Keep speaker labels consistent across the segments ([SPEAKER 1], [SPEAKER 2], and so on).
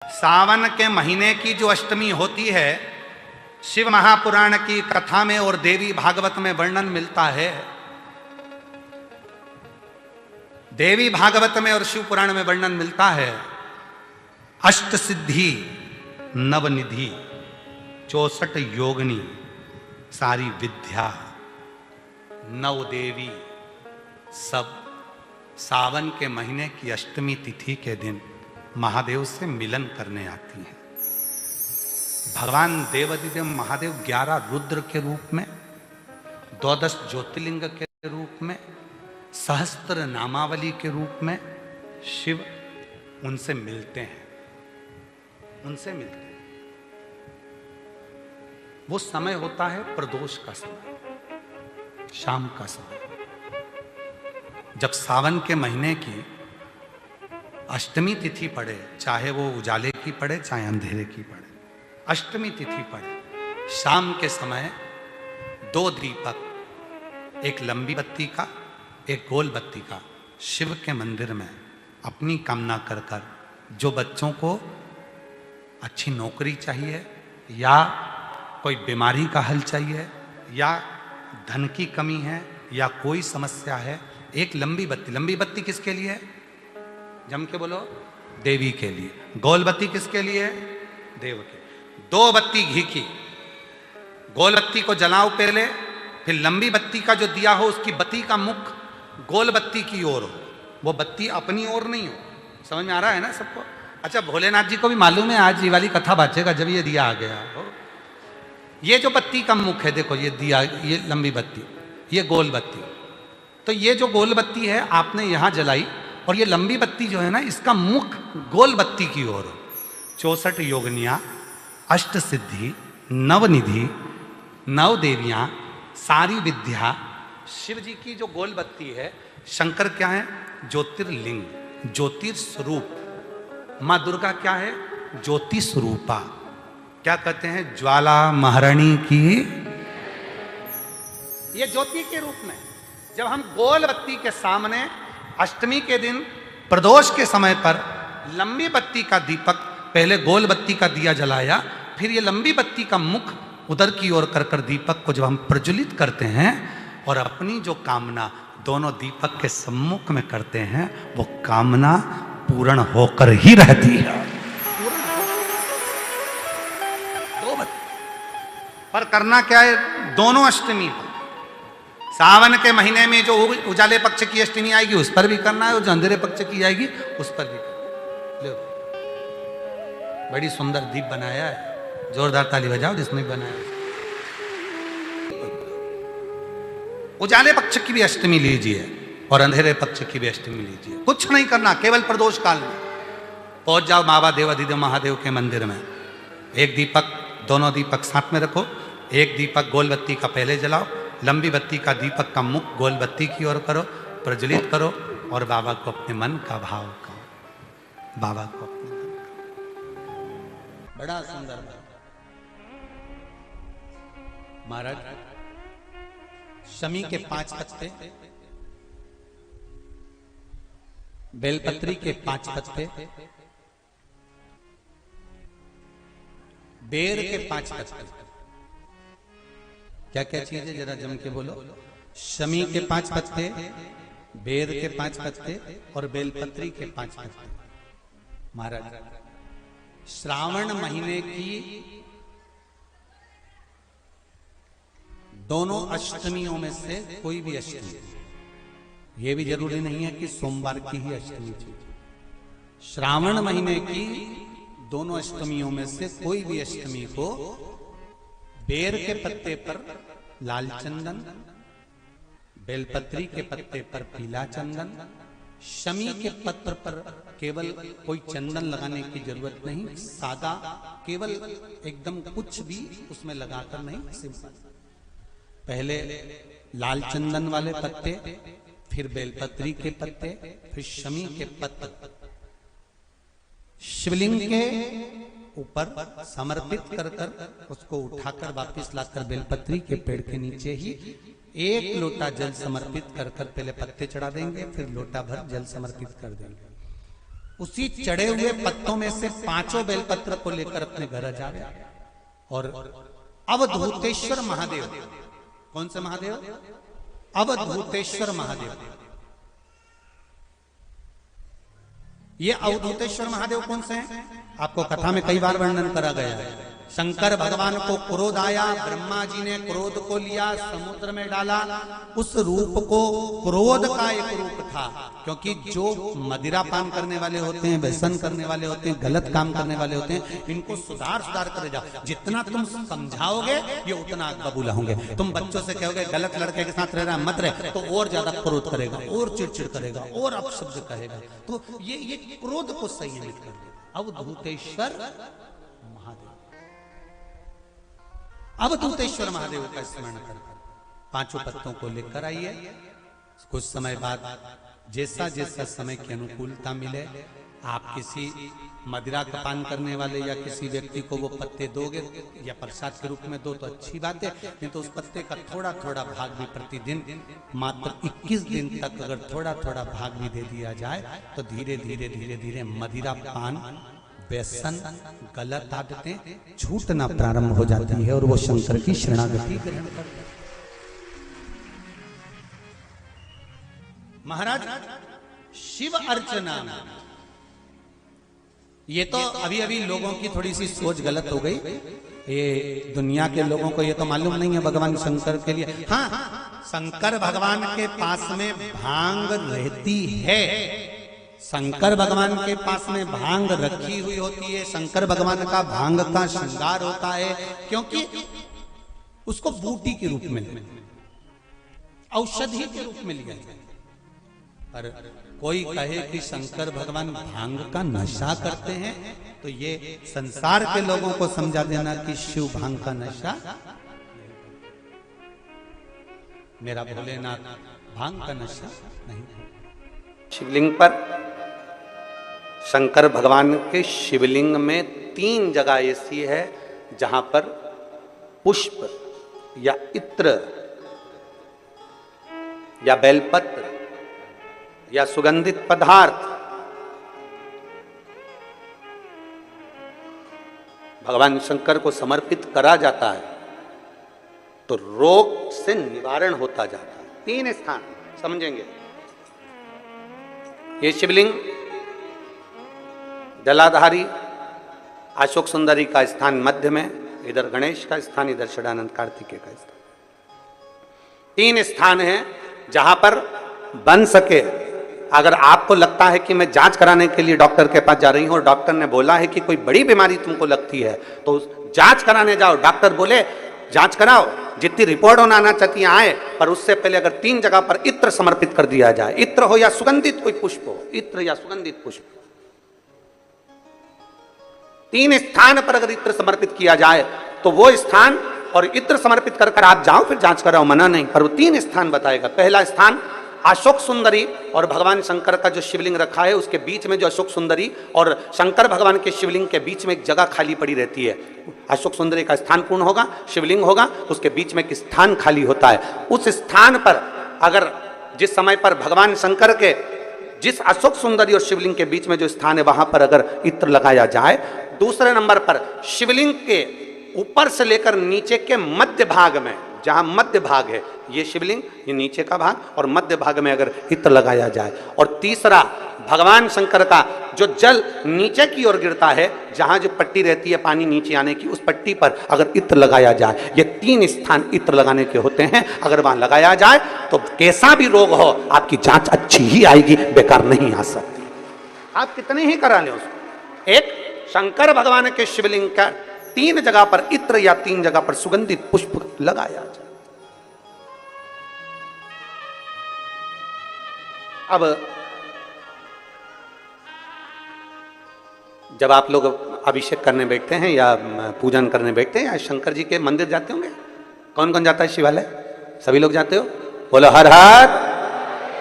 [SPEAKER 1] सावन के महीने की जो अष्टमी होती है, शिव महापुराण की कथा में और देवी भागवत में वर्णन मिलता है। देवी भागवत में और शिव पुराण में वर्णन मिलता है, अष्ट सिद्धि नवनिधि 64 योगिनी सारी विद्या नव देवी सब सावन के महीने की अष्टमी तिथि के दिन महादेव से मिलन करने आती हैं। भगवान देवादिदेव महादेव 11 रुद्र के रूप में, 12 ज्योतिर्लिंग के रूप में, सहस्त्र नामावली के रूप में शिव उनसे मिलते हैं, उनसे मिलते हैं। वो समय होता है प्रदोष का समय, शाम का समय, जब सावन के महीने की अष्टमी तिथि पड़े, चाहे वो उजाले की पड़े चाहे अंधेरे की पड़े, अष्टमी तिथि पड़े, शाम के समय 2 दीपक, एक लंबी बत्ती का एक गोल बत्ती का, शिव के मंदिर में अपनी कामना कर कर, जो बच्चों को अच्छी नौकरी चाहिए या कोई बीमारी का हल चाहिए या धन की कमी है या कोई समस्या है, एक लंबी बत्ती किसके लिए है? जम के बोलो, देवी के लिए। गोल बत्ती किसके लिए है? देव के। 2 बत्ती घी की, गोल बत्ती को जलाओ पहले, फिर लंबी बत्ती का जो दिया हो उसकी बत्ती का मुख गोल बत्ती की ओर हो, वो बत्ती अपनी ओर नहीं हो। समझ में आ रहा है ना सबको? अच्छा, भोलेनाथ जी को भी मालूम है आज ये वाली कथा बाजेगा जब ये दिया आ गया हो। ये जो बत्ती का मुख है, देखो ये दिया, ये लंबी बत्ती, ये गोल बत्ती, तो ये जो गोल बत्ती है आपने यहां जलाई और ये लंबी बत्ती जो है ना, इसका मुख गोल बत्ती की ओर हो। 64 योगिनियां, अष्ट सिद्धि, नवनिधि, 9 देवियां, सारी विद्या। शिव जी की जो गोल बत्ती है, शंकर क्या है? ज्योतिर्लिंग, ज्योतिर्स्वरूप। मां दुर्गा क्या है? ज्योति स्वरूपा। क्या कहते हैं? ज्वाला महारानी की। ये ज्योति के रूप में जब हम गोल बत्ती के सामने अष्टमी के दिन प्रदोष के समय पर लंबी बत्ती का दीपक, पहले गोल बत्ती का दिया जलाया, फिर ये लंबी बत्ती का मुख उधर की ओर कर कर दीपक को जब हम प्रज्वलित करते हैं और अपनी जो कामना दोनों दीपक के सम्मुख में करते हैं, वो कामना पूर्ण होकर ही रहती है। पर करना क्या है? दोनों अष्टमी पर, सावन के महीने में जो उजाले पक्ष की अष्टमी आएगी उस पर भी करना है और जो अंधेरे पक्ष की आएगी उस पर भी करना है। बड़ी सुंदर दीप बनाया है, जोरदार ताली बजाओ जिसने बनाया। उजाले पक्ष की भी अष्टमी लीजिए और अंधेरे पक्ष की भी अष्टमी लीजिए। कुछ नहीं करना, केवल प्रदोष काल में पहुंच जाओ बाबा देवादिदेव महादेव के मंदिर में। एक दीपक, दोनों दीपक साथ में रखो, एक दीपक गोल बत्ती का पहले जलाओ, लंबी बत्ती का दीपक का मुख गोल बत्ती की ओर करो, प्रज्वलित करो और बाबा को अपने मन का भाव कहो। बाबा को अपने मन का। बड़ा सुंदर महाराज, शमी के 5 पत्ते, बेलपत्री के 5 पत्ते, बेर के 5 पत्ते। क्या क्या चीज है जरा जम के बोलो? शमी के 5 पत्ते, बेर के 5 पत्ते और बेलपत्री के 5 पत्ते। महाराज, श्रावण महीने की दोनों अष्टमियों में से कोई भी अष्टमी, यह भी जरूरी नहीं है कि सोमवार की ही अष्टमी थी। श्रावण महीने की दोनों अष्टमियों में से कोई भी अष्टमी को बेर के पत्ते पर लाल चंदन, बेलपत्री के पत्ते पर पीला चंदन, शमी के पत्र पर केवल कोई चंदन लगाने की जरूरत नहीं, सादा केवल एकदम कुछ भी उसमें लगाकर नहीं, सिंपल। पहले लाल चंदन वाले पत्ते, फिर बेलपत्री के पत्ते, फिर शमी के पत्र शिवलिंग के ऊपर समर्पित कर कर उसको उठाकर वापस लाकर बेलपत्री के पेड़ के नीचे ही 1 लोटा जल समर्पित कर कर पहले पत्ते चढ़ा देंगे, फिर लोटा भर जल समर्पित कर देंगे। उसी चढ़े हुए पत्तों में से 5 बेलपत्र को लेकर अपने घर जावे और अवधूतेश्वर महादेव, कौन से महादेव? अवधूतेश्वर महादेव। ये अवधूतेश्वर महादेव कौन से हैं? आपको कथा में कई बार वर्णन करा गया है। शंकर भगवान को क्रोध आया, ब्रह्मा जी ने क्रोध को लिया, समुद्र में डाला। उस रूप को क्रोध का एक रूप था, क्योंकि जो मदिरा पान करने वाले होते हैं, व्यसन करने वाले होते हैं, गलत काम करने वाले होते हैं, इनको सुधार करे जाओ। जितना तुम समझाओगे ये उतना बबूला होंगे। तुम बच्चों से कहोगे गलत लड़के के साथ रह रहा मत रहे, तो और ज्यादा क्रोध करेगा, और चिड़चिड़ करेगा, और अपशब्द कहेगा। तो ये क्रोध को संयमित कर देगा। अवधूतेश्वर महादेव, अवधूतेश्वर महादेव का स्मरण कर 5 पत्तों को लेकर आइए। कुछ समय बाद जैसा जैसा समय की अनुकूलता मिले, आप किसी मदिरा का पान करने वाले या किसी व्यक्ति को वो पत्ते दोगे या प्रसाद के रूप में दो तो अच्छी बात है, नहीं तो उस पत्ते का थोड़ा थोड़ा भाग भी प्रतिदिन मात्र 21 दिन तक अगर थोड़ा थोड़ा भाग भी दे दिया जाए तो धीरे धीरे धीरे धीरे मदिरा पान, व्यसन, गलत आदतें छूटना प्रारंभ हो जाती है और वो शंकर की शरणागति ग्रहण करते हैं। महाराज शिव अर्चना, ये तो अभी अभी लोगों की थोड़ी सी सोच गलत हो गई। ये दुनिया के लोगों को ये तो मालूम नहीं है भगवान शंकर के लिए। हाँ, शंकर भगवान के पास में भांग रहती है, शंकर भगवान के पास में भांग रखी हुई होती है। शंकर भगवान का भांग का श्रृंगार होता है, क्योंकि उसको बूटी के रूप में, औषधि के रूप में लिया जाए। पर कोई कहे कि शंकर भगवान भांग का नशा करते हैं, तो ये संसार के लोगों को समझा देना कि शिव भांग का नशा, मेरा भोलेनाथ भांग का नशा नहीं।
[SPEAKER 2] शिवलिंग पर, शंकर भगवान के शिवलिंग में 3 जगह ऐसी है जहां पर पुष्प या इत्र या बेलपत्र या सुगंधित पदार्थ भगवान शंकर को समर्पित करा जाता है तो रोग से निवारण होता जाता है। 3 स्थान समझेंगे। ये शिवलिंग जलाधारी अशोक सुंदरी का स्थान मध्य में, इधर गणेश का स्थान, इधर षडानंद कार्तिकेय का स्थान। 3 स्थान है जहां पर बन सके। अगर आपको लगता है कि मैं जांच कराने के लिए डॉक्टर के पास जा रही हूं और डॉक्टर ने बोला है कि कोई बड़ी बीमारी तुमको लगती है तो जांच कराने जाओ, डॉक्टर बोले जांच कराओ, जितनी रिपोर्ट होना आना चाहती आए, पर उससे पहले अगर 3 जगह पर इत्र समर्पित कर दिया जाए, इत्र हो या सुगंधित कोई पुष्प हो, इत्र या सुगंधित पुष्प, 3 स्थान पर अगर इत्र समर्पित किया जाए तो वो स्थान और इत्र समर्पित कर कर आप जाओ, फिर जांच कराओ, मना नहीं। पर वो 3 स्थान बताएगा। पहला स्थान अशोक सुंदरी और भगवान शंकर का जो शिवलिंग रखा है उसके बीच में जो अशोक सुंदरी और शंकर भगवान के शिवलिंग के बीच में एक जगह खाली पड़ी रहती है। अशोक सुंदरी का स्थान पूर्ण होगा, शिवलिंग होगा, उसके बीच में एक स्थान खाली होता है। उस स्थान पर अगर जिस समय पर भगवान शंकर के जिस अशोक सुंदरी और शिवलिंग के बीच में जो स्थान है वहां पर अगर इत्र लगाया जाए, दूसरे नंबर पर शिवलिंग के ऊपर से लेकर नीचे के मध्य भाग में, जहां मध्य भाग है ये शिवलिंग, ये नीचे का भाग, और मध्य भाग में अगर इत्र लगाया जाए, और तीसरा भगवान शंकर का जो जल नीचे की ओर गिरता है, जहां जो पट्टी रहती है पानी नीचे आने की, उस पट्टी पर अगर इत्र लगाया जाए, ये 3 स्थान इत्र लगाने के होते हैं। अगर वहां लगाया जाए तो कैसा भी रोग हो आपकी जांच अच्छी ही आएगी, बेकार नहीं आ सकती। आप कितने ही करा लें उसको। एक शंकर भगवान के शिवलिंग का 3 जगह पर इत्र या 3 जगह पर सुगंधित पुष्प लगाया जाए। अब जब आप लोग अभिषेक करने बैठते हैं या पूजन करने बैठते हैं या शंकर जी के मंदिर जाते होंगे, कौन कौन जाता है शिवालय? सभी लोग जाते हो? बोलो हर हर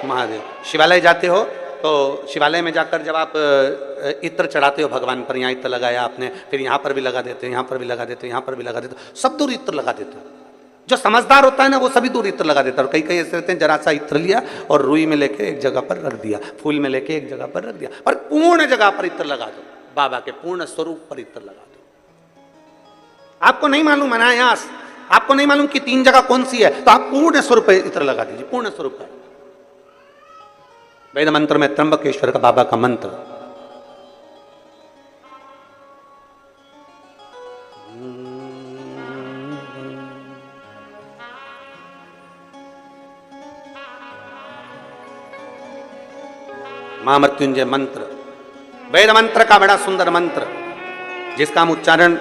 [SPEAKER 2] महादेव। शिवालय जाते हो तो शिवालय में जाकर जब आप इत्र चढ़ाते हो भगवान पर, यहाँ इत्र लगाया आपने, फिर यहाँ पर भी लगा देते हो, यहाँ पर भी लगा देते हो, यहाँ पर भी लगा देते हो, सब दूर इत्र लगा देते हो। जो समझदार होता है ना वो सभी दूर इत्र लगा देता है, और कई कई ऐसे रहते हैं जरा सा इत्र लिया और रुई में लेके एक जगह पर रख दिया, फूल में लेके एक जगह पर रख दिया, पर पूर्ण जगह पर इत्र लगा दो, बाबा के पूर्ण स्वरूप पर इत्र लगा दो। आपको नहीं मालूम अनायास, आपको नहीं मालूम कि 3 जगह कौन सी है, तो आप पूर्ण स्वरूप पर इत्र लगा दीजिए, पूर्ण स्वरूप पर। वेद मंत्र में त्र्यंबकेश्वर का बाबा का मंत्र, महामृत्युंजय मंत्र, वेद मंत्र का बड़ा सुंदर मंत्र, जिसका हम उच्चारण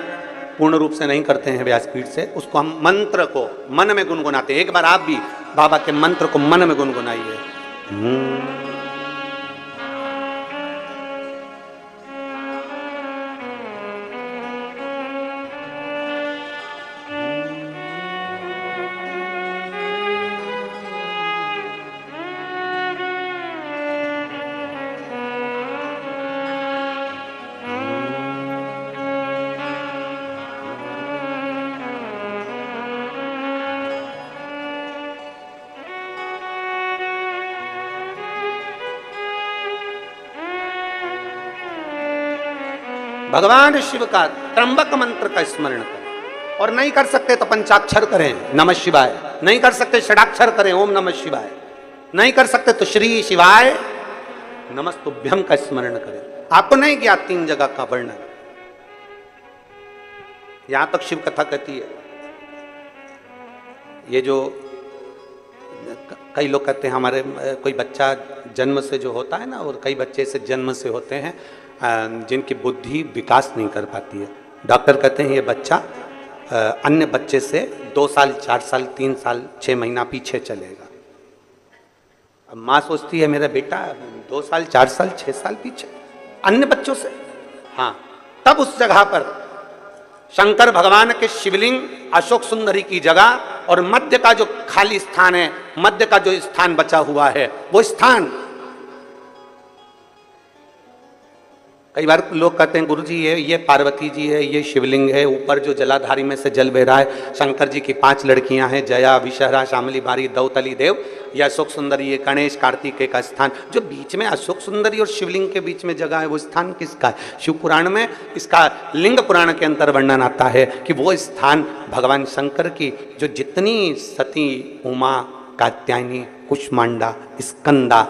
[SPEAKER 2] पूर्ण रूप से नहीं करते हैं व्यासपीठ से, उसको हम मंत्र को मन में गुनगुनाते हैं। एक बार आप भी बाबा के मंत्र को मन में गुनगुनाइए। भगवान शिव का त्र्यंबक मंत्र का स्मरण करें, और नहीं कर सकते तो पंचाक्षर करें नमः शिवाय, नहीं कर सकते षडाक्षर करें ओम नमः शिवाय, नहीं कर सकते तो श्री शिवाय नमस्तुभ्यम का स्मरण करें। आपको नहीं ज्ञात 3 जगह का वर्णन, यहां तक शिव कथा कहती है। ये जो कई लोग कहते हैं हमारे कोई बच्चा जन्म से जो होता है ना, और कई बच्चे से जन्म से होते हैं जिनकी बुद्धि विकास नहीं कर पाती है, डॉक्टर कहते हैं ये बच्चा अन्य बच्चे से 2 साल 4 साल 3 साल 6 महीना पीछे चलेगा। अब माँ सोचती है मेरा बेटा 2 साल 4 साल 6 साल पीछे अन्य बच्चों से। हाँ, तब उस जगह पर शंकर भगवान के शिवलिंग अशोक सुंदरी की जगह और मध्य का जो खाली स्थान है, मध्य का जो स्थान बचा हुआ है, वो स्थान, कई बार लोग कहते हैं गुरुजी ये पार्वती जी है, ये शिवलिंग है, ऊपर जो जलाधारी में से जल बह रहा है, शंकर जी की 5 लड़कियां हैं, जया विषहरा शामली बारी दौतली देव, ये अशोक सुंदरी, ये गणेश कार्तिकेय का स्थान, जो बीच में अशोक सुंदरी और शिवलिंग के बीच में जगह है, वो स्थान किसका है? शिव पुराण में इसका लिंग पुराण के अंतर वर्णन आता है कि वो स्थान भगवान शंकर की जो जितनी सती उमा कात्यायनी कुष्मांडा स्कंदा,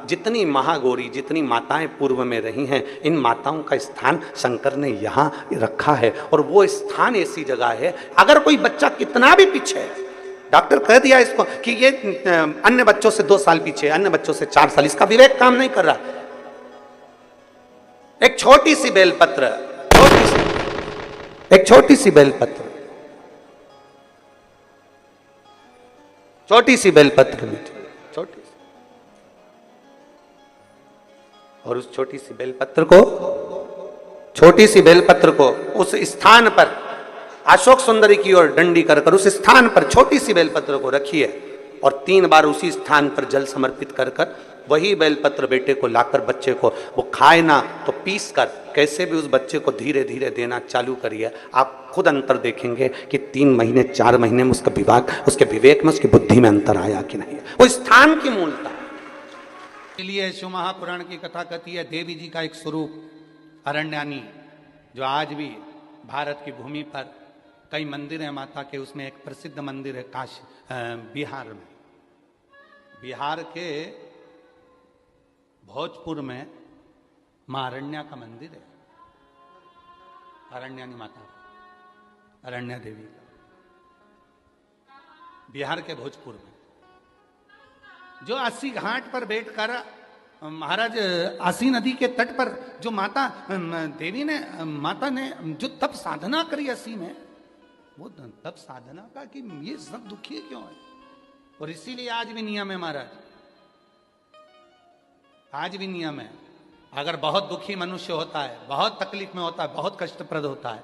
[SPEAKER 2] जितनी महागौरी, जितनी माताएं पूर्व में रही हैं, इन माताओं का स्थान शंकर ने यहाँ रखा है। और वो स्थान ऐसी जगह है, अगर कोई बच्चा कितना भी पीछे है, डॉक्टर कह दिया इसको कि ये अन्य बच्चों से 2 साल पीछे, अन्य बच्चों से 4 साल, इसका विवेक काम नहीं कर रहा। एक छोटी सी बेलपत्र, एक छोटी सी बेलपत्र, छोटी सी बेलपत्र लीजिए, छोटी, और उस छोटी सी बेलपत्र को, छोटी सी बेलपत्र को उस स्थान पर अशोक सुंदरी की ओर डंडी कर कर उस स्थान पर छोटी सी बेलपत्र को रखिए, और 3 बार उसी स्थान पर जल समर्पित कर कर वही बेलपत्र बेटे को लाकर बच्चे को, वो खाए ना तो पीस कर कैसे भी उस बच्चे को धीरे धीरे देना चालू करिए। आप खुद अंतर देखेंगे कि 3 महीने 4 महीने में उसका विवेक, उसके विवेक में, उसकी बुद्धि में अंतर आया कि नहीं। वो स्थान की मूलता। इसलिए शिव महापुराण की कथा कहती है देवी जी का एक स्वरूप अरण्यानी, जो आज भी भारत की भूमि पर कई मंदिर हैं माता के, उसमें एक प्रसिद्ध मंदिर है बिहार में, बिहार के भोजपुर में मां अरण्या का मंदिर है, अरण्यानी माता, अरण्या देवी का, बिहार के भोजपुर में, जो 80 घाट पर बैठकर महाराज आसी नदी के तट पर जो माता देवी ने, माता ने जो तप साधना करी 80 में, वो तप साधना का कि ये सब दुखी क्यों है। और इसीलिए आज भी नियम है महाराज, आज भी नियम है, अगर बहुत दुखी मनुष्य होता है, बहुत तकलीफ में होता है, बहुत कष्टप्रद होता है,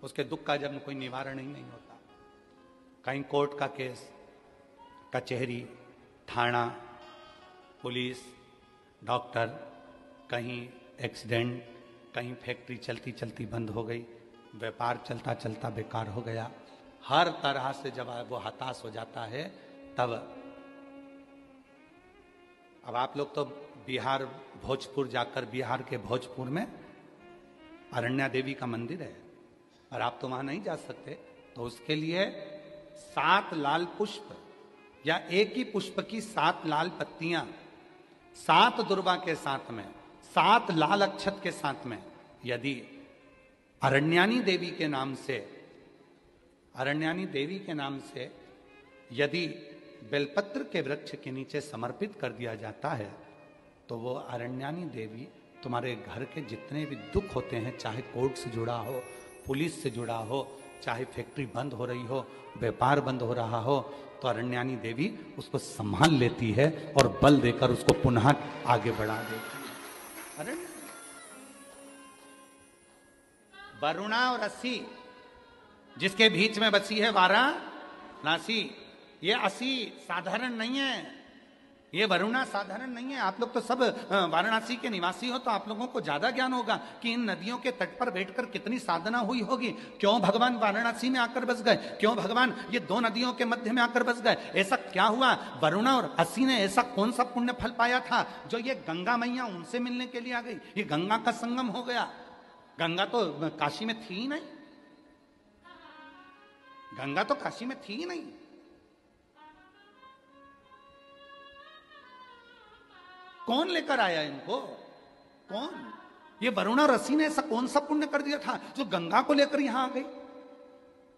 [SPEAKER 2] उसके दुख का जब कोई निवारण ही नहीं होता। कहीं कोर्ट का केस, कचहरी, थाना, पुलिस, डॉक्टर, कहीं एक्सीडेंट, कहीं फैक्ट्री चलती चलती बंद हो गई, व्यापार चलता चलता बेकार हो गया,
[SPEAKER 1] हर तरह से जब वो हताश हो जाता है तब। अब आप लोग तो बिहार भोजपुर जाकर, बिहार के भोजपुर में अरण्या देवी का मंदिर है और आप तो वहां नहीं जा सकते, तो उसके लिए 7 लाल पुष्प या एक ही पुष्प की 7 लाल पत्तियां, 7 दुर्वा के साथ में, 7 लाल अक्षत के साथ में, यदि अरण्यानी देवी के नाम से, अरण्यानी देवी के नाम से यदि बेलपत्र के वृक्ष के नीचे समर्पित कर दिया जाता है, तो वो अरण्यानी देवी तुम्हारे घर के जितने भी दुख होते हैं, चाहे कोर्ट से जुड़ा हो, पुलिस से जुड़ा हो, चाहे फैक्ट्री बंद हो रही हो, व्यापार बंद हो रहा हो, तो अरण्यानी देवी उसको संभाल लेती है और बल देकर उसको पुनः आगे बढ़ा देती है। वरुणा और असी जिसके बीच में बसी है वाराणसी, ये असी साधारण नहीं है, ये वरुणा साधारण नहीं है। आप लोग तो सब वाराणसी के निवासी हो, तो आप लोगों को ज्यादा ज्ञान होगा कि इन नदियों के तट पर बैठकर कितनी साधना हुई होगी। क्यों भगवान वाराणसी में आकर बस गए, क्यों भगवान ये 2 नदियों के मध्य में आकर बस गए, ऐसा क्या हुआ? वरुणा और असी ने ऐसा कौन सा पुण्य फल पाया था जो ये गंगा मैया उनसे मिलने के लिए आ गई? ये गंगा का संगम हो गया। गंगा तो काशी में थी ही नहीं, गंगा तो काशी में थी ही नहीं। कौन लेकर आया इनको? कौन? ये वरुणा और असी ने ऐसा कौन सा पुण्य कर दिया था जो गंगा को लेकर यहां आ गई?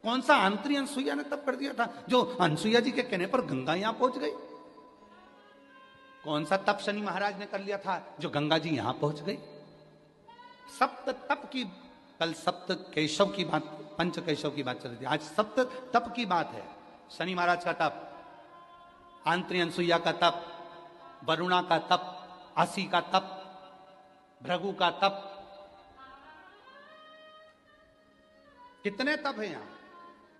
[SPEAKER 1] कौन सा आंतरी अनसुईया ने तब कर दिया था जो अनसुईया जी के कहने पर गंगा यहां पहुंच गई? कौन सा तप शनि महाराज ने कर लिया था जो गंगा जी यहां पहुंच गई? सप्त तप की, कल सप्त केशव की बात, पंच केशव की बात चल रही थी, आज सप्त तप की बात है। शनि महाराज का तप, आंतरी अनसुईया का तप, वरुणा का तप, असी का तप, भृगु का तप, कितने तप हैं यहां।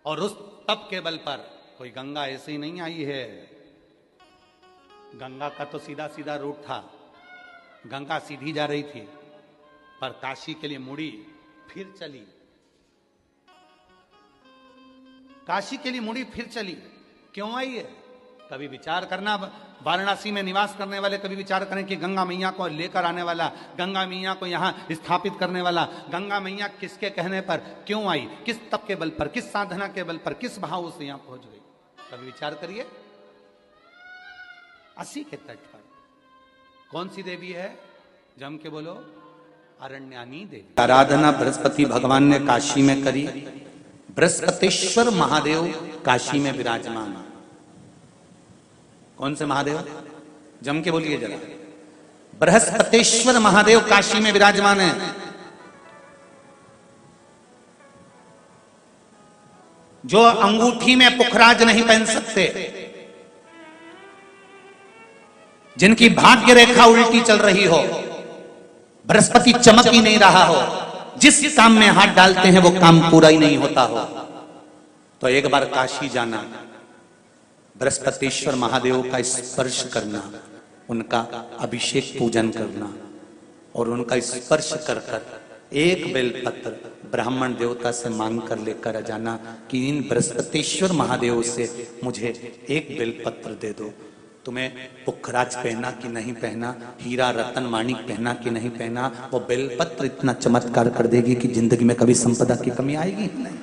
[SPEAKER 1] और उस तप के बल पर कोई गंगा ऐसे ही नहीं आई है। गंगा का तो सीधा सीधा रूट था, गंगा सीधी जा रही थी, पर काशी के लिए मुड़ी, फिर चली, काशी के लिए मुड़ी फिर चली। क्यों आई है? कभी विचार करना, वाराणसी में निवास करने वाले कभी विचार करें कि गंगा मैया को लेकर आने वाला, गंगा मैया को यहां स्थापित करने वाला, गंगा मैया किसके कहने पर क्यों आई, किस तप के बल पर, किस साधना के बल पर, किस भाव से यहां पहुंच गई? कभी विचार करिए। असी के तट पर कौन सी देवी है? जम के बोलो, अरण्यानी देवी। आराधना बृहस्पति भगवान ने काशी में करी। बृहस्पतिश्वर महादेव काशी में विराजमान। कौन से महादेव? जम के बोलिए जरा। बृहस्पतिश्वर महादेव काशी में विराजमान है। जो अंगूठी में पुखराज नहीं पहन सकते, जिनकी भाग्य रेखा उल्टी चल रही हो, बृहस्पति चमक ही नहीं रहा हो, जिस काम में हाथ डालते हैं वो काम पूरा ही नहीं होता हो, तो एक बार काशी जाना, बृहस्पतिश्वर महादेव का स्पर्श करना, उनका अभिषेक पूजन करना और उनका स्पर्श कर कर एक बेलपत्र ब्राह्मण देवता से मांग कर लेकर जाना कि इन बृहस्पतिश्वर महादेव से मुझे एक बेलपत्र दे दो। तुम्हें पुखराज पहना कि नहीं पहना, हीरा रतन माणिक पहना कि नहीं पहना, वो बेलपत्र इतना चमत्कार कर देगी कि जिंदगी में कभी संपदा की कमी आएगी नहीं।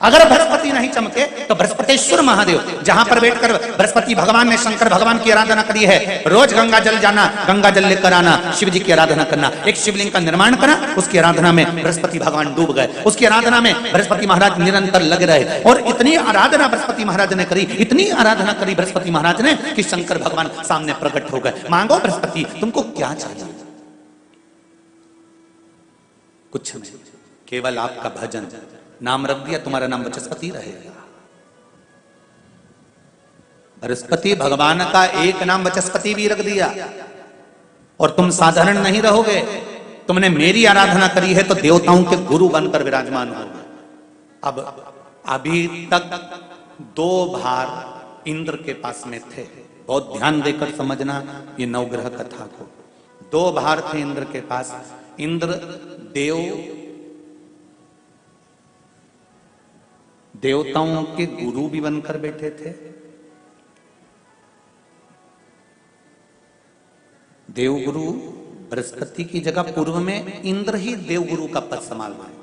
[SPEAKER 1] अगर बृहस्पति नहीं चमके तो बृहस्पतिश्वर महादेव, जहां पर बैठकर बृहस्पति भगवान ने शंकर भगवान की आराधना करी है, रोज गंगा जल जाना, गंगा जल लेकर आना, शिव जी की आराधना करना, एक शिवलिंग का निर्माण करा, उसकी आराधना में बृहस्पति भगवान डूब गए, उसकी आराधना में बृहस्पति महाराज निरंतर लगे रहे। और इतनी आराधना बृहस्पति महाराज ने करी, इतनी आराधना करी बृहस्पति महाराज ने कि शंकर भगवान सामने प्रकट हो गए। मांगो बृहस्पति, तुमको क्या चाहिए? कुछ नहीं, केवल आपका भजन। नाम रख दिया, तुम्हारा नाम बृहस्पति रहेगा। बृहस्पति भगवान का एक नाम बृहस्पति भी रख दिया और तुम साधारण नहीं रहोगे। तुमने मेरी आराधना करी है तो देवताओं के गुरु बनकर विराजमान हो। अब अभी तक 2 भार इंद्र के पास में थे, बहुत ध्यान देकर समझना ये नवग्रह कथा को। 2 भार थे इंद्र के पास। इंद्र देव
[SPEAKER 2] देवताओं के गुरु भी बनकर बैठे थे, देवगुरु बृहस्पति की जगह पूर्व में इंद्र ही देवगुरु का पद संभाल रहे थे,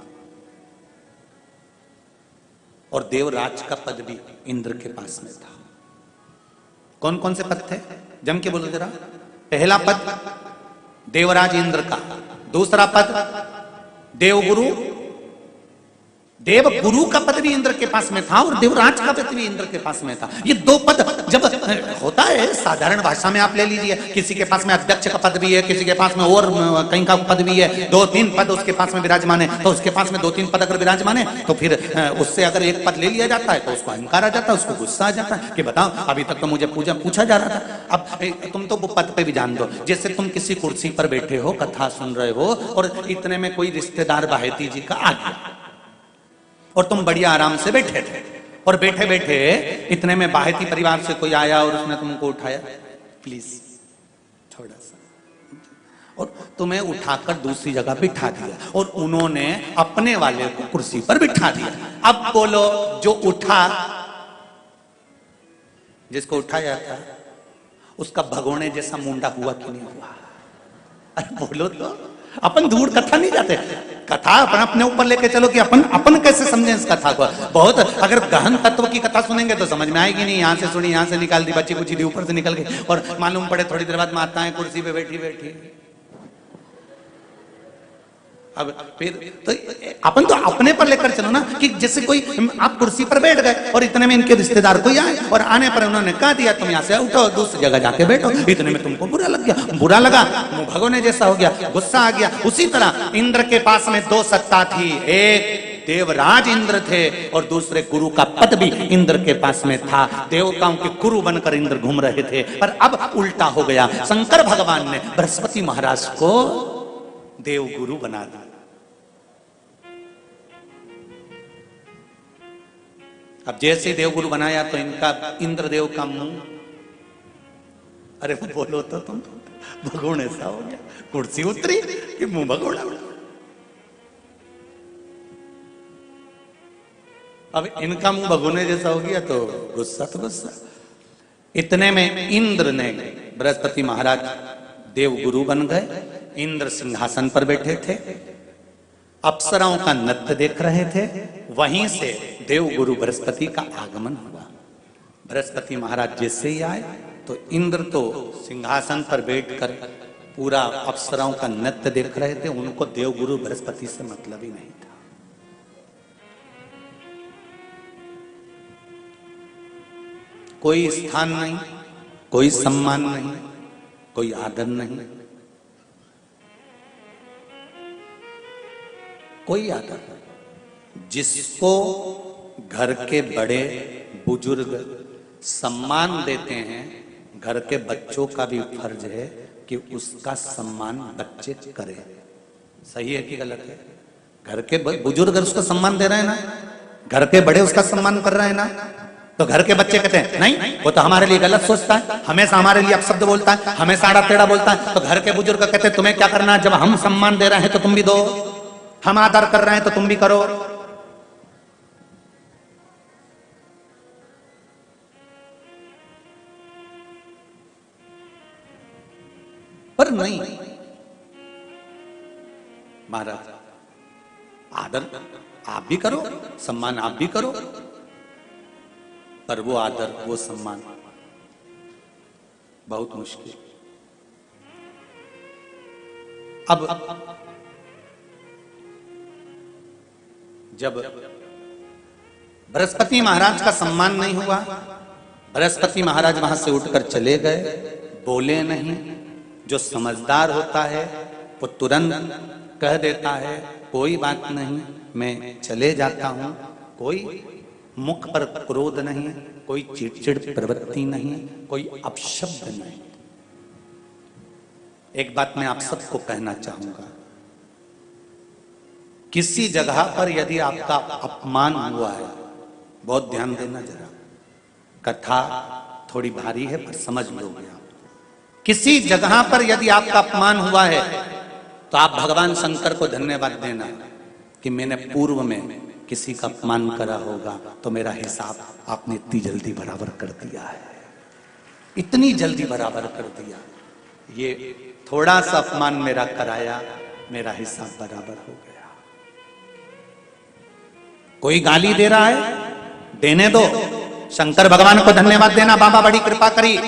[SPEAKER 2] और देवराज का पद भी इंद्र के पास में था। कौन कौन से पद थे, जम के बोलो जरा। पहला पद देवराज इंद्र का, दूसरा पद देवगुरु, देवगुरु का पद भी इंद्र के पास में था और देवराज का पद भी इंद्र के पास में था। ये दो पद जब होता है साधारण भाषा में, आप ले लीजिए, किसी के पास में अध्यक्ष का पद भी है, किसी के पास में और कहीं का पद भी है, 2-3 पद उसके पास में विराजमान है, तो उसके पास में 2-3 पद अगर विराजमान है तो फिर उससे अगर एक पद ले लिया जाता है तो उसको अहंकार आ जाता है, उसको गुस्सा आ जाता है कि बताओ अभी तक तो मुझे पूछा जा रहा था, अब तुम तो पद पे भी जान दो। जैसे तुम किसी कुर्सी पर बैठे हो, कथा सुन रहे हो, और इतने में कोई रिश्तेदार बाहेती जी का आ गया और तुम बढ़िया आराम से बैठे थे, और बैठे बैठे इतने में बाहेती परिवार से कोई आया और उसने तुमको उठाया, प्लीज थोड़ा सा, और तुम्हें उठाकर दूसरी जगह बिठा दिया, और उन्होंने अपने वाले को कुर्सी पर बिठा दिया। अब बोलो, जो उठा, जिसको उठाया था उसका भगोने जैसा मुंडा हुआ कि नहीं हुआ? अरे बोलो तो, अपन दूर कथा नहीं जाते, कथा अपन अपने ऊपर लेके चलो कि अपन कैसे समझें इस कथा को। बहुत अगर गहन तत्व की कथा सुनेंगे तो समझ में आएगी नहीं, यहां से सुनी, यहां से निकाल दी, बच्ची कुछ दी, ऊपर से निकल गई, और मालूम पड़े थोड़ी देर बाद माताएं कुर्सी पे बैठी बैठी। अब फिर तो अपन तो अपने पर लेकर चलो ना, कि जैसे कोई आप कुर्सी पर बैठ गए और इतने में इनके रिश्तेदार कोई आए, और आने पर उन्होंने कहा दिया तुम यहाँ से उठो, दूसरी जगह जाके बैठो, इतने में तुमको बुरा लग गया, बुरा लगा, मुंह भगोने जैसा हो गया, गुस्सा आ गया। उसी तरह इंद्र के पास में 2 सत्ता थी, एक देवराज इंद्र थे और दूसरे गुरु का पद भी इंद्र के पास में था। देवताओं के गुरु बनकर इंद्र घूम रहे थे, पर अब उल्टा हो गया। शंकर भगवान ने बृहस्पति महाराज को देवगुरु बना दिया। अब जैसे देवगुरु बनाया तो इनका इंद्रदेव का मुंह, अरे बोलो तो तुम, भगोड़ ऐसा हो गया, कुर्सी उतरी कि मुंह भगोड़ा। अब इनका मुंह भगोने जैसा हो गया तो गुस्सा तो गुस्सा। इतने में इंद्र ने, बृहस्पति महाराज देवगुरु बन गए, इंद्र सिंहासन पर बैठे थे, अप्सराओं का नृत्य देख रहे थे, वहीं से देवगुरु बृहस्पति का आगमन हुआ। बृहस्पति महाराज जैसे ही आए तो इंद्र तो सिंहासन पर बैठकर पूरा अप्सराओं का नृत्य देख रहे थे, उनको देवगुरु बृहस्पति से मतलब ही नहीं था। कोई स्थान नहीं, कोई सम्मान नहीं, कोई आदर नहीं, कोई आदर नहीं। जिसको घर के बड़े बुजुर्ग सम्मान देते हैं, घर के बच्चों का भी फर्ज है कि उसका सम्मान बच्चे करें। सही है कि गलत है? घर के बुजुर्ग उसको सम्मान दे रहे हैं ना, घर के बड़े उसका सम्मान कर रहे हैं ना, तो घर के बच्चे कहते हैं नहीं, वो तो हमारे लिए गलत सोचता है, हमेशा हमारे लिए अपशब्द बोलता है, हमेशा आड़ा टेढ़ा बोलता है। तो घर के बुजुर्ग कहते हैं तुम्हें क्या करना है, जब हम सम्मान दे रहे हैं तो तुम भी दो, हम आदर कर रहे हैं तो तुम भी करो। पर नहीं महाराज, आदर आप भी करो, सम्मान आप भी करो, पर वो आदर, वो सम्मान बहुत मुश्किल। अब जब बृहस्पति महाराज का सम्मान नहीं हुआ, बृहस्पति महाराज वहां से उठकर चले गए, बोले नहीं। जो समझदार होता है वो तुरंत कह देता है कोई बात नहीं, मैं चले जाता हूं, कोई मुख पर क्रोध नहीं, कोई चिड़चिड़ प्रवृत्ति नहीं, कोई अपशब्द नहीं। एक बात मैं आप सबको कहना चाहूंगा, किसी जगह पर यदि आपका अपमान हुआ है, बहुत ध्यान देना जरा, कथा थोड़ी भारी है पर समझ लोगे आप। किसी जगह पर यदि आपका अपमान हुआ है तो आप भगवान शंकर को धन्यवाद देना कि मैंने पूर्व में किसी का अपमान करा होगा तो मेरा हिसाब आपने इतनी जल्दी बराबर कर दिया है, इतनी जल्दी बराबर कर दिया। ये थोड़ा सा अपमान मेरा कराया, मेरा हिसाब बराबर हो गया। कोई गाली दे रहा है, देने दो, शंकर भगवान को धन्यवाद देना, बाबा बड़ी कृपा करी।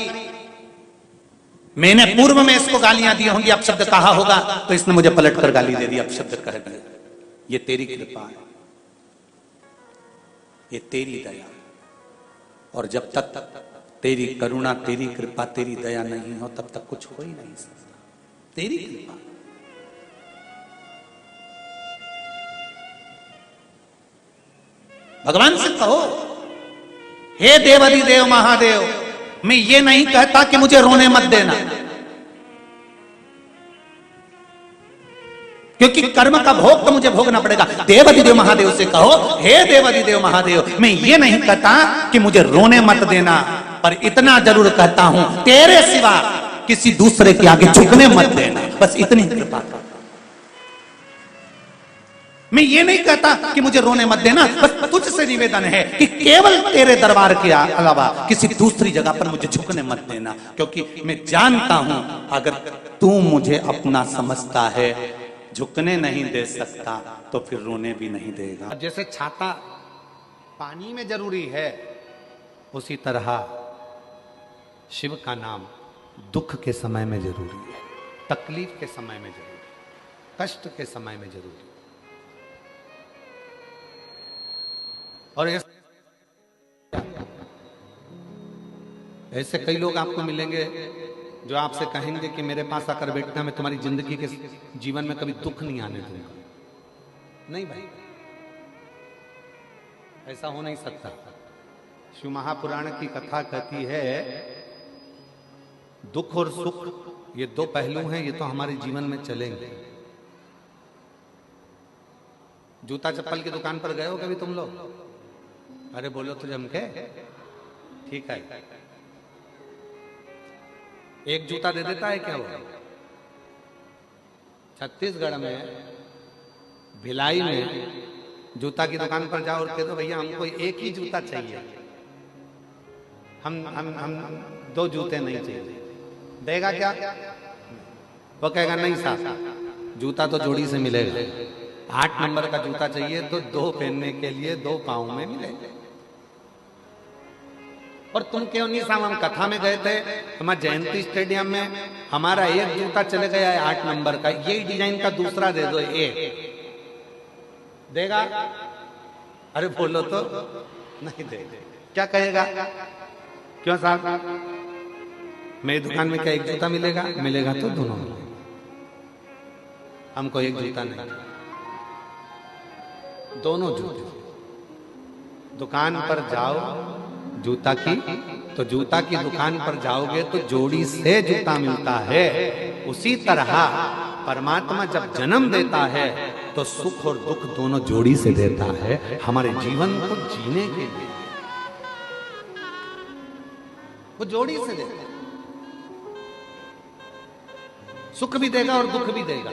[SPEAKER 2] मैंने पूर्व में इसको गालियां दी होंगी, अपशब्द कहा होगा, तो इसने मुझे पलट कर गाली दे दी, अपशब्द कह दिया। ये तेरी कृपा है, ये तेरी दया। और जब तक तेरी करुणा, तेरी कृपा, तेरी दया नहीं हो, तब तक कुछ हो ही नहीं सकता। तेरी कृपा। भगवान से कहो, हे देवाधिदेव महादेव, मैं ये नहीं कहता कि मुझे रोने मत देना, क्योंकि कर्म का भोग तो मुझे भोगना पड़ेगा। देवाधिदेव महादेव से कहो, हे देवाधिदेव महादेव, मैं ये नहीं कहता कि मुझे रोने मत देना, पर इतना जरूर कहता हूं, तेरे सिवा किसी दूसरे के आगे झुकने मत देना, बस इतनी कृपा कर। मैं ये नहीं कहता कि मुझे रोने मत देना, बस तुझसे निवेदन है कि केवल तेरे दरबार के अलावा किसी दूसरी जगह पर मुझे झुकने मत देना, क्योंकि मैं जानता हूं अगर तू मुझे अपना समझता है, झुकने नहीं दे सकता, तो फिर रोने भी नहीं देगा। जैसे छाता पानी में जरूरी है, उसी तरह शिव का नाम दुख के समय में जरूरी है, तकलीफ के समय में जरूरी, कष्ट के समय में जरूरी। और ऐसे कई लोग आपको मिलेंगे जो आपसे कहेंगे कि मेरे पास आकर बैठना, मैं तुम्हारी जिंदगी के जीवन में कभी दुख नहीं आने दूंगा। नहीं भाई, ऐसा हो नहीं सकता। शिव महापुराण की कथा कहती है, दुख और सुख ये दो पहलू हैं, ये तो हमारे जीवन में चलेंगे। जूता चप्पल की दुकान पर गए हो कभी तुम लोग? अरे बोलो तो जम के, ठीक है। एक जूता दे देता है क्या वो? छत्तीसगढ़ में भिलाई में जूता की दुकान पर जाओ और कह दो भैया हमको एक ही जूता चाहिए, हम दो जूते नहीं चाहिए, देगा क्या? वो कहेगा नहीं साहब, जूता तो जोड़ी से मिलेगा, 8 नंबर का जूता चाहिए तो 2 पहनने के लिए 2 पाँव में मिलेगा। और तुम क्यों नहीं साहब, हम कथा में गए थे, हमारे जयंती स्टेडियम में हमारा एक जूता चले गया है 8 नंबर का, यही डिजाइन का दूसरा दे दो, एक देगा? अरे बोलो तो नहीं दे, क्या कहेगा? क्यों साहब, मेरी दुकान में क्या एक जूता मिलेगा? मिलेगा तो दोनों मिलेगा, हमको एक जूता नहीं, दोनों जूते। दुकान पर जाओ जूता की, तो जूता की दुकान पर जाओगे तो जोड़ी से जूता मिलता है। उसी तरह परमात्मा जब जन्म देता है तो सुख और दुख दोनों जोड़ी से देता है, हमारे जीवन को जीने के लिए वो जोड़ी से देता है। सुख भी देगा और दुख भी देगा।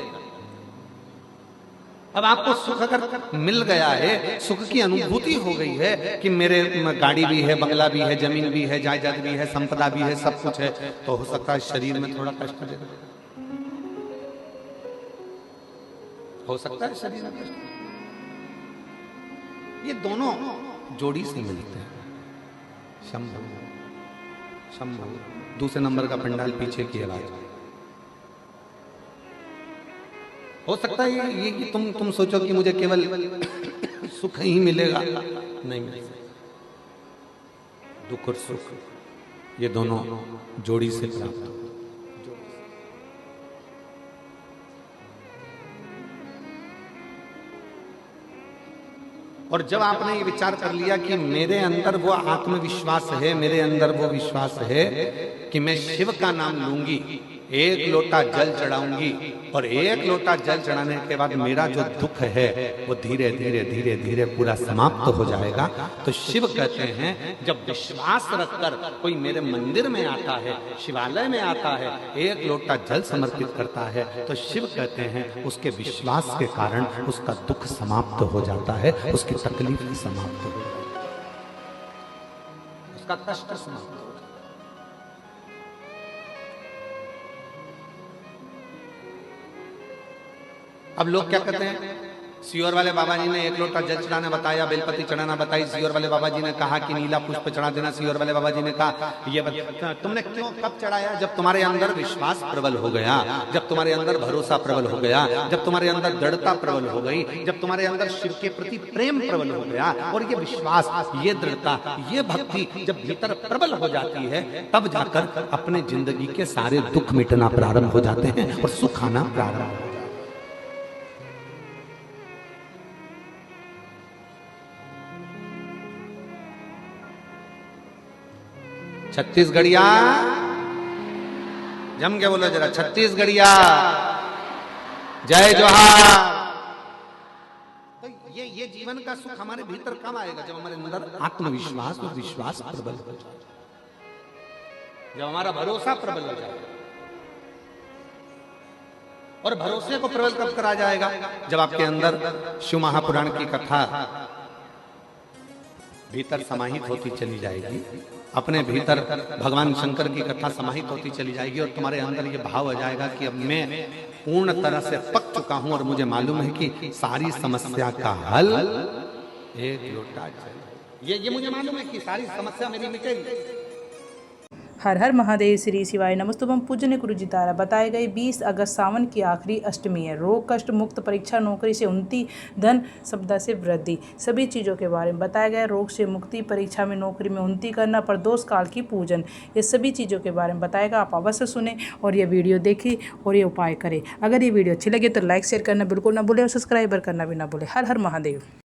[SPEAKER 2] अब आपको सुख अगर मिल गया है, सुख की अनुभूति हो गई है कि मेरे गाड़ी भी है, बंगला भी है, जमीन भी है, जायदाद भी है, संपदा भी है, सब कुछ है, तो हो सकता है शरीर में थोड़ा कष्ट देगा, हो सकता है शरीर में कष्ट। ये दोनों जोड़ी से मिलते हैं। शंभु शंभु, दूसरे नंबर का पंडाल पीछे की आवाज। हो सकता है ये कि तुम सोचो कि मुझे केवल सुख ही मिलेगा, नहीं मिलेगा। दुख और सुख ये दोनों जोड़ी से प्राप्त हो। और जब आपने ये विचार कर लिया कि मेरे अंदर वो आत्मविश्वास है, मेरे अंदर वो विश्वास है कि मैं शिव का नाम लूंगी, एक लोटा जल चढ़ाऊंगी और एक लोटा जल चढ़ाने के बाद मेरा जो दुख है वो धीरे धीरे धीरे धीरे पूरा समाप्त हो जाएगा। तो शिव कहते हैं जब विश्वास रखकर कोई मेरे मंदिर में आता है, शिवालय में आता है, एक लोटा जल समर्पित करता है, तो शिव कहते हैं उसके विश्वास के कारण उसका दुख समाप्त हो जाता है, उसकी तकलीफ समाप्त हो जाती है, उसका कष्ट समाप्त हो। अब लोग क्या कहते हैं, सियोर वाले बाबा जी ने एक लोटा जल चढ़ाना बताया, बेलपति चढ़ाना बताई, सियोर वाले बाबा जी ने कहा कि नीला पुष्प चढ़ा देना, सियोर वाले बाबा जी ने कहा ये तुमने क्यों कब चढ़ाया? जब तुम्हारे अंदर विश्वास प्रबल हो गया, जब तुम्हारे अंदर भरोसा प्रबल हो गया, जब तुम्हारे अंदर दृढ़ता प्रबल हो गई, जब तुम्हारे अंदर शिव के प्रति प्रेम प्रबल हो गया, और ये विश्वास, ये दृढ़ता, ये भक्ति जब भीतर प्रबल हो जाती है, तब जाकर अपने जिंदगी के सारे दुख मिटना प्रारंभ हो जाते हैं और सुख आना प्रारंभ हो जाता है। छत्तीसगढ़िया जम के बोलो जरा, छत्तीसगढ़िया जय जोहार। तो ये जीवन का सुख हमारे भीतर कब आएगा? जब हमारे अंदर आत्मविश्वास और विश्वास प्रबल हो जाए, जब हमारा भरोसा प्रबल हो जाए। और भरोसे को प्रबल कब करा जाएगा? जब आपके अंदर शिव महापुराण की कथा भीतर समाहित होती चली जाएगी, अपने भीतर भगवान शंकर की कथा समाहित होती चली जाएगी, और तुम्हारे अंदर ये भाव आ जाएगा कि अब मैं पूर्ण तरह से पक चुका हूं और मुझे मालूम है कि सारी समस्या का हल एक लोटा जल। ये मुझे मालूम है कि सारी समस्या मेरी मिटेगी।
[SPEAKER 3] हर हर महादेव, श्री शिवाय नमस्तुभम। पूजनीय गुरु जी द्वारा बताए गए 20 अगस्त सावन की आखिरी अष्टमी है। रोग कष्ट मुक्त, परीक्षा नौकरी से उन्नति, धन संपदा से वृद्धि, सभी चीज़ों के बारे में बताया गया। रोग से मुक्ति, परीक्षा में नौकरी में उन्नति करना, प्रदोष काल की पूजन, ये सभी चीज़ों के बारे में बताएगा। आप अवश्य सुने और ये वीडियो देखें और ये उपाय करें। अगर ये वीडियो अच्छी लगे तो लाइक शेयर करना बिल्कुल ना भूलें और सब्सक्राइबर करना भी ना भूलें। हर हर महादेव।